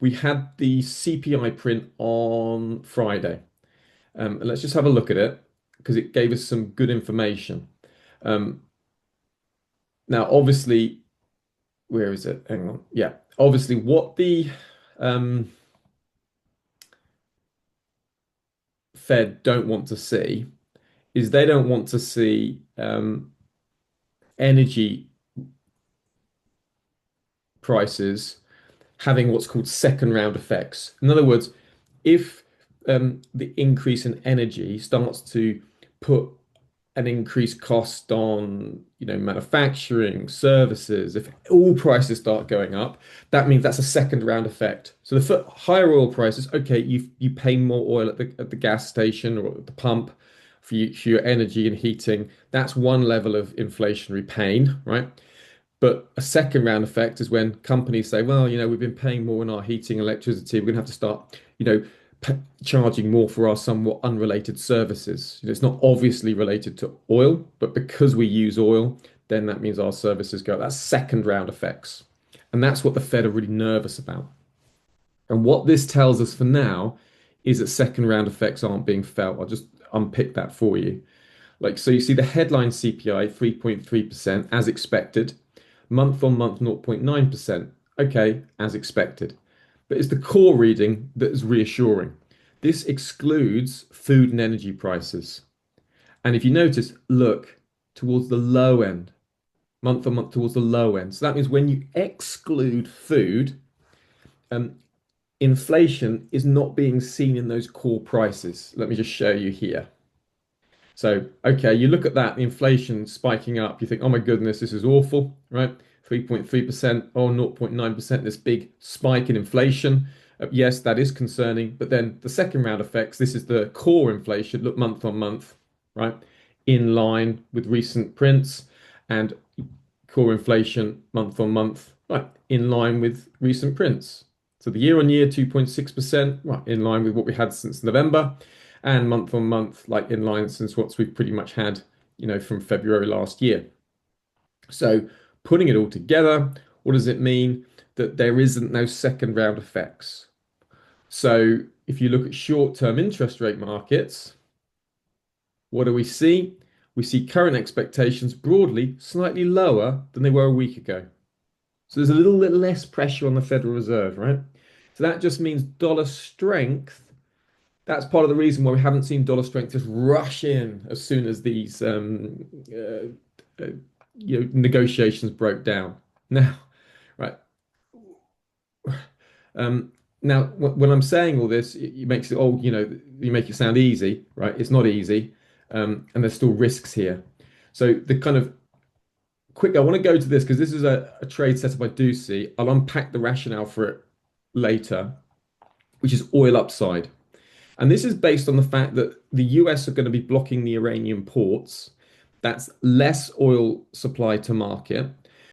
We had the CPI print on Friday. And let's just have a look at it because it gave us some good information. Um, Now, obviously, where is it? Hang on. Yeah, obviously, what the um, Fed don't want to see is they don't want to see energy prices having what's called second round effects. In other words, if the increase in energy starts to put an increased cost on, manufacturing, services, if all prices start going up, that means that's a second round effect. So the higher oil prices, okay, you pay more oil at the gas station or at the pump for your energy and heating. That's one level of inflationary pain, right? But a second round effect is when companies say, well, we've been paying more on our heating, electricity. We're going to have to start, p charging more for our somewhat unrelated services. It's not obviously related to oil, but because we use oil, then that means our services go up. That's second round effects. And that's what the Fed are really nervous about. And what this tells us for now is that second round effects aren't being felt. I'll just unpick that for you. So you see the headline CPI 3.3% as expected, month on month 0.9%. Okay, as expected. But it's the core reading that is reassuring. This excludes food and energy prices. And if you notice, look towards the low end, month on month towards the low end. So that means when you exclude food, um, inflation is not being seen in those core prices. Let me just show you here. So, okay, you look at that, the inflation spiking up, you think, oh my goodness, this is awful, right? 3.3%, oh, 0.9%, this big spike in inflation. Yes, that is concerning. But then the second round effects, this is the core inflation, look month on month, right? In line with recent prints and core inflation month on month, right? In line with recent prints. So the year on year, 2.6%, right, in line with what we had since November, and month on month, like in line since what we've pretty much had, from February last year. So putting it all together, what does it mean? That there isn't no second round effects. So if you look at short-term interest rate markets, what do we see? We see current expectations broadly slightly lower than they were a week ago. So there's a little bit less pressure on the Federal Reserve, right? So that just means dollar strength. That's part of the reason why we haven't seen dollar strength just rush in as soon as these uh, negotiations broke down. Now, right. Um, Now, when I'm saying all this, it makes it you make it sound easy, right? It's not easy, and there's still risks here. So the kind of quick, I want to go to this because this is a trade setup I do see. I'll unpack the rationale for it later, which is oil upside. And this is based on the fact that the US are going to be blocking the Iranian ports. That's less oil supply to market.